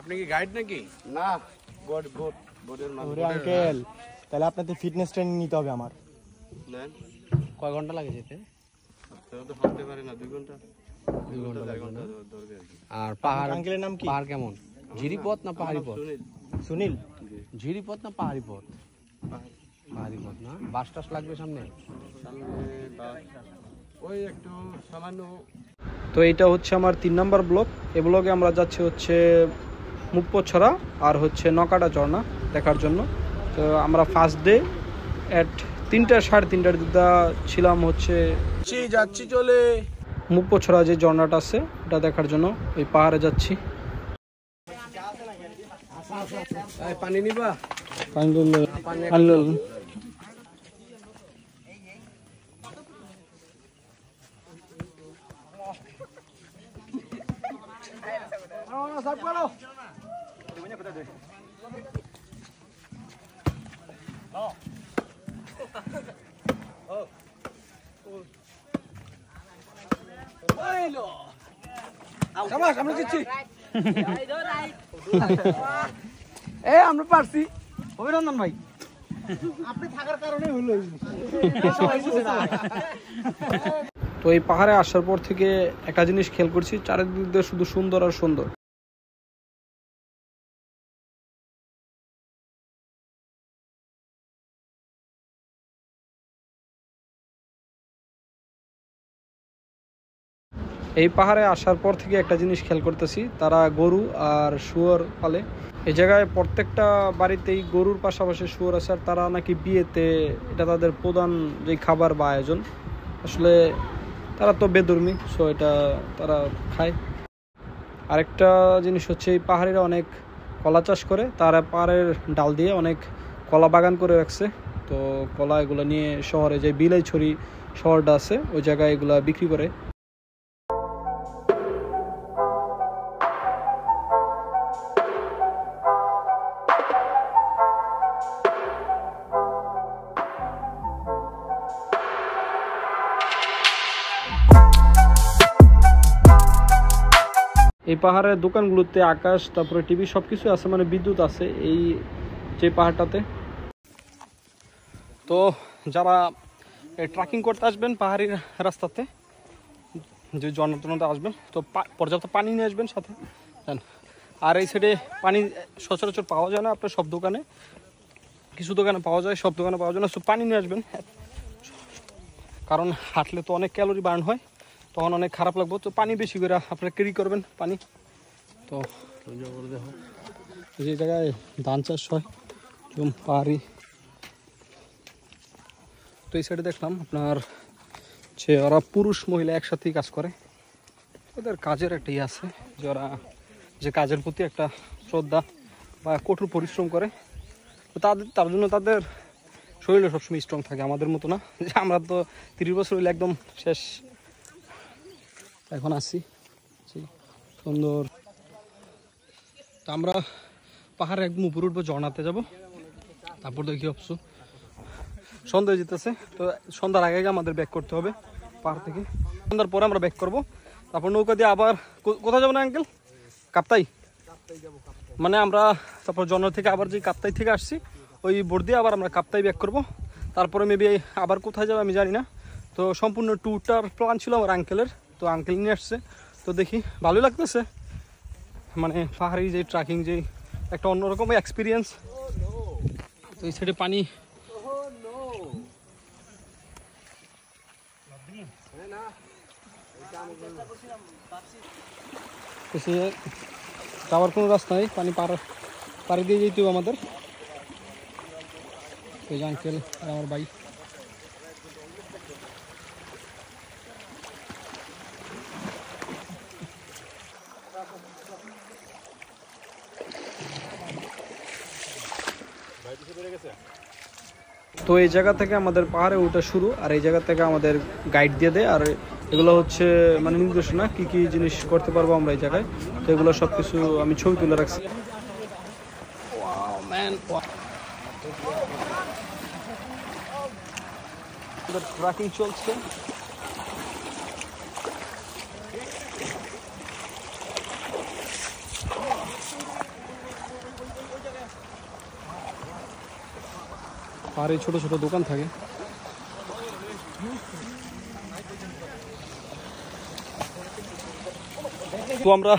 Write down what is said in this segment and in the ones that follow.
আপনি কি গাইড নাকি? না, বোর্ডের মানুষ। ওরে আঙ্কেল, তাহলে আপনাদের ফিটনেস ট্রেনিং নিতে হবে আমার। নেন। কয় ঘন্টা লাগে যেতে? তাও তো হাঁটতে পারে না, 2 ঘন্টা। 2 ঘন্টা 4 ঘন্টা দরকার আর কি। আর পাহাড়, আঙ্কেলের নাম কি? পাহাড় কেমন? ঝিরিপথ না পাহাড়ি পথ? সুনীল। ঝিরিপথ না পাহাড়ি পথ? পাহাড়ি পথ না? বাস টাস লাগবে সামনে? ওই একটু সামান্য। তো এটা হচ্ছে আমার 3 নম্বর ব্লগ। এই ব্লগে আমরা যাচ্ছি হচ্ছে মুপ্পছড়া আর হচ্ছে নকাটা ঝর্ণা দেখার জন্য। তো আমরা ফার্স্ট ডে অ্যাট 3টা 3:30টার দিকে ছিলাম হচ্ছে যাচ্ছি চলে মুপ্পছড়া যে ঝর্ণাটা আছে এটা দেখার জন্য ওই পাহাড়ে যাচ্ছি। পানি নিবা? আমরা দিচ্ছি। আমরা পারছি। অভিনন্দন ভাই, আপনি থাকার কারণে হলো। তো এই পাহাড়ে আসার পর থেকে একটা জিনিস খেয়াল করছি, চারিদিক দিয়ে শুধু সুন্দর আর সুন্দর। এই পাহাড়ে আসার পর থেকে একটা জিনিস খেয়াল করতেছি, তারা গরু আর শুয়োর পালে। এই জায়গায় প্রত্যেকটা বাড়িতেই গরুর পাশাপাশি শুয়োর আছে, আর তারা নাকি বিয়েতে এটা তাদের প্রধান যে খাবার বা আয়োজন। আসলে তারা তো বেধর্মী, সো এটা তারা খায়। আরেকটা জিনিস হচ্ছে এই পাহাড়িরা অনেক কলা চাষ করে, তারা পাহাড়ের ডাল দিয়ে অনেক কলা বাগান করে রাখছে। তো কলা এগুলো নিয়ে শহরে যে বিলাইছড়ি শহরটা আছে ওই জায়গায় এগুলা বিক্রি করে। এই পাহাড়ের দোকানগুলোতে আকাশ, তারপরে টিভি সবকিছু আছে, মানে বিদ্যুৎ আছে এই যে পাহাড়টাতে। তো যারা ট্রেকিং করতে আসবেন পাহাড়ি রাস্তাতে, যে ঝর্ণা আসবেন, তো পর্যাপ্ত পানি নিয়ে আসবেন সাথে। আর এই সাইডে পানি সচরাচর পাওয়া যায় না আপনার সব দোকানে, কিছু দোকানে পাওয়া যায়, সব দোকানে পাওয়া যায় না। সো পানি নিয়ে আসবেন, কারণ হাঁটলে তো অনেক ক্যালোরি বার্ন হয়, তখন অনেক খারাপ লাগবে। তো পানি বেশি করে আপনারা ক্যারি করবেন পানি। তো যে জায়গায় ধান চাষ হয় পাহাড়ি, তো এই সাইডে দেখলাম আপনার যে ওরা পুরুষ মহিলা একসাথেই কাজ করে। ওদের কাজের একটা ইয়ে আছে যে ওরা যে কাজের প্রতি একটা শ্রদ্ধা বা কঠোর পরিশ্রম করে। তো তার জন্য তাদের শরীরে সবসময় স্ট্রং থাকে, আমাদের মতো না। যে আমরা তো 30 বছর হইলে একদম শেষ। এখন আসছি সুন্দর। তো আমরা পাহাড়ে একদম উপরে উঠবো, ঝর্ণাতে যাব, তারপর দেখি অবশ্য সন্ধ্যা হয়ে যেতেছে। তো সন্ধ্যার আগে আমাদের ব্যাক করতে হবে পাহাড় থেকে। সন্ধ্যার পরে আমরা ব্যাক করবো, তারপর নৌকা দিয়ে আবার কোথায় যাবো না আঙ্কেল? কাপ্তাই। মানে আমরা তারপর ঝর্ণা থেকে আবার যে কাপ্তাই থেকে আসছি ওই বোট দিয়ে আবার আমরা কাপ্তাই ব্যাক করবো। তারপরে মেবি আবার কোথায় যাবো আমি জানি না। তো সম্পূর্ণ ট্যুরটার প্ল্যান ছিল আমার আঙ্কেলের, তো আঙ্কেল নিয়ে আসছে। তো দেখি, ভালোই লাগতেছে, মানে পাহাড়ি যে ট্রেকিং যে একটা অন্যরকম এক্সপিরিয়েন্স। তো এই সাইডে পানি, যাওয়ার কোনো রাস্তা নেই, পানি পাড়ি দিয়ে যেতে হবে আমাদের। এই যে আঙ্কেল আর আমার ভাই। তো এই জায়গা থেকে আমাদের পাহাড়ে ওঠা শুরু, আর এই জায়গা থেকে আমাদের গাইড দিয়ে দেয়। আর এগুলো হচ্ছে মানে নির্দেশনা কি কি জিনিস করতে পারবো আমরা এই জায়গায়। তো এগুলো সব কিছু আমি ছবি তুলে রাখছি। ট্রেকিং চলছে। আর এই ছোট ছোট দোকান থাকে। তো আমরা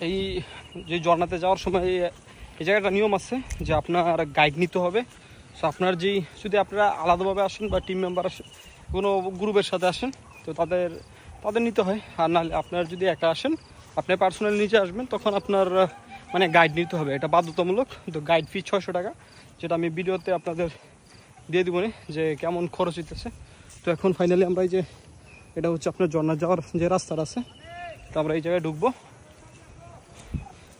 এই যে ঝর্ণাতে যাওয়ার সময় এই জায়গাটা নিয়ম আছে যে আপনার গাইড নিতে হবে। সো আপনার যদি আপনারা আলাদাভাবে আসেন বা টিম মেম্বার আসেন, কোনো গ্রুপের সাথে আসেন, তো তাদের নিতে হয়। আর নাহলে আপনার যদি একা আসেন, আপনি পার্সোনালি নিচে আসবেন, তখন আপনার মানে গাইড নিতে হবে। এটা বাধ্যতামূলক। তো গাইড ফি 600 টাকা, যেটা আমি ভিডিওতে আপনাদের দিয়ে দিব যে কেমন খরচ হইতেছে। তো এখন ফাইনালি আমরা এই যে এটা হচ্ছে আপনার ঝর্ণা যাওয়ার যে রাস্তাটা আছে, তো আমরা এই জায়গায় ঢুকবো।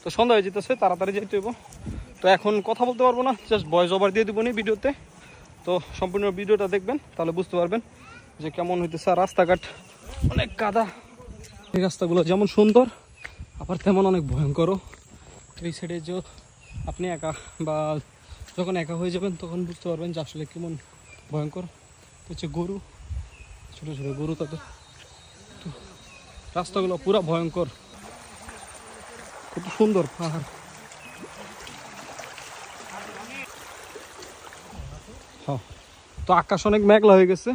তো সন্ধ্যা হয়ে যেতেছে, তাড়াতাড়ি যেতে হইব। তো এখন কথা বলতে পারবো না, জাস্ট ভয়েস ওভার দিয়ে দিব ভিডিওতে। তো সম্পূর্ণ ভিডিওটা দেখবেন, তাহলে বুঝতে পারবেন যে কেমন হইতেছে। আর রাস্তাঘাট অনেক কাদা, এই রাস্তাগুলো যেমন সুন্দর আবার তেমন অনেক ভয়ঙ্করও। এই সাইডে যে আপনি একা বা যখন একা হয়ে যাবেন তখন বুঝতে পারবেন যে আসলে কেমন ভয়ঙ্কর। হচ্ছে গরু, ছোটো ছোটো গরু তাদের। তো রাস্তাগুলো পুরা ভয়ঙ্কর, কত সুন্দর পাহাড়। হ্যাঁ, তো আকাশ অনেক মেঘলা হয়ে গেছে,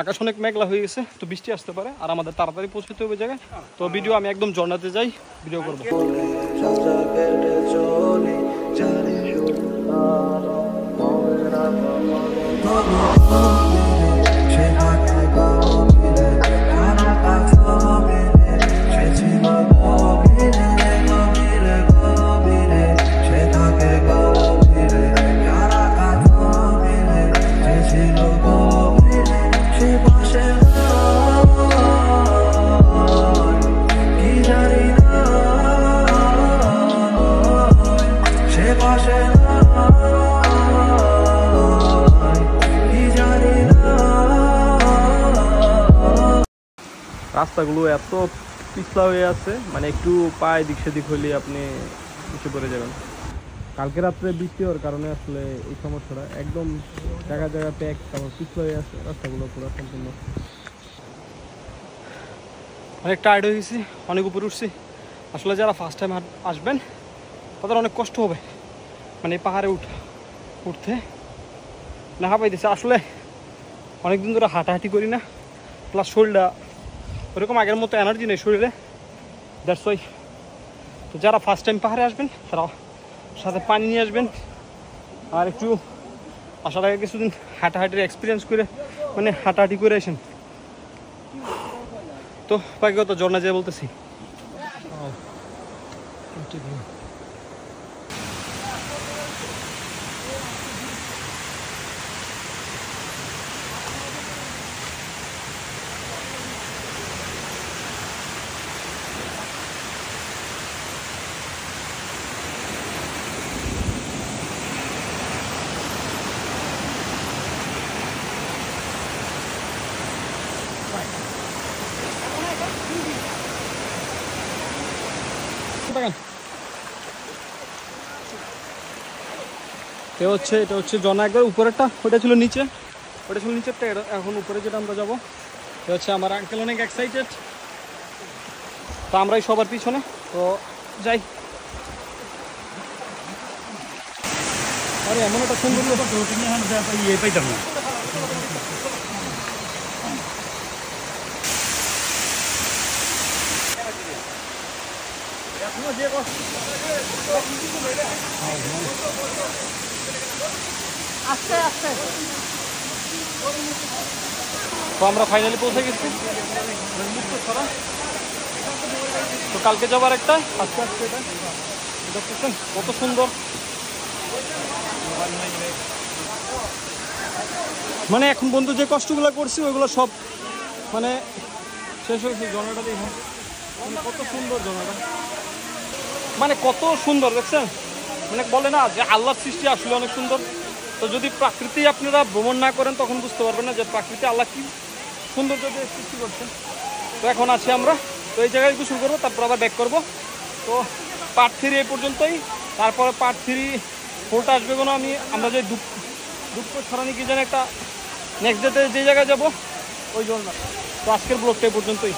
আকাশ অনেক মেঘলা হয়ে গেছে, তো বৃষ্টি আসতে পারে। আর আমাদের তাড়াতাড়ি পৌঁছতে হবে জায়গায়। তো ভিডিও আমি একদম ঝর্ণাতে যাই ভিডিও করবো। রাস্তাগুলো এত পিছলা হয়ে আছে, মানে একটু পায়ে দিক সেদিক হলে আপনি পিছিয়ে পড়ে যাবেন। কালকে রাত্রে বৃষ্টি হওয়ার কারণে আসলে এই সমস্যাটা একদম জায়গা জায়গা প্যাক, তারপর পিছলা হয়ে আছে রাস্তাগুলো পুরো সম্পূর্ণ। অনেক টায়ার্ড হয়ে গেছি, অনেক উপরে উঠছি। আসলে যারা ফার্স্ট টাইম আসবেন তাদের অনেক কষ্ট হবে, মানে এই পাহাড়ে উঠতে না পাইতেছে। আসলে অনেকদিন ধরে হাঁটাহাঁটি করি না, প্লাস শরীরটা ওরকম আগের মতো এনার্জি নেই শরীরে, দ্যাটস ওয়াই। তো যারা ফার্স্ট টাইম পাহাড়ে আসবেন তারা সাথে পানি নিয়ে আসবেন, আর একটু আসার আগে কিছুদিন হাঁটাহাঁটির এক্সপিরিয়েন্স করে মানে হাঁটাহাঁটি করে আসেন। তো বাকি কথা ঝর্ণা যেয়ে বলতেছি। এটা হচ্ছে ঝর্ণা একবার উপরেরটা, ওটা ছিল নিচে, ওটা ছিল নিচেরটা। এখন উপরে যেটা আমরা যাবো এটা হচ্ছে আমার আঙ্কেল অনেক এক্সাইটেড, তো আমরাই সবার পিছনে। তো যাই। আরে এমন একটা সুন্দর পাইতাম না। আস্তে আস্তে তো আমরা ফাইনালি পৌঁছে গেছি মুক্তসরা। তো কালকে যাবার একটা, আজকে আজকে এটা দেখতেছেন কত সুন্দর। মানে এখন বন্ধু যে কষ্টগুলো করছি ওইগুলো সব মানে শেষ হয়েছে। ঝর্ণাটা দেখুন কত সুন্দর, ঝর্ণাটা মানে কত সুন্দর দেখছেন। মানে বলে না যে আল্লাহর সৃষ্টি আসলে অনেক সুন্দর। তো যদি প্রাকৃতি আপনারা ভ্রমণ না করেন তখন বুঝতে পারবেন না যে প্রাকৃতি আল্লাহ কি সৌন্দর্য দিয়ে সৃষ্টি করছেন। তো এখন আছি আমরা, তো এই জায়গায় গোসল করবো, তারপর আবার ব্যাক করবো। তো পার্ট 3 এই পর্যন্তই। তারপরে পার্ট 3-4টা আসবে কোনো আমরা যে দুঃখ ছড়ানি কি যেন একটা নেক্সট ডেতে যে জায়গায় যাবো ওই জন্য। তো আজকের ব্লগটা এই পর্যন্তই।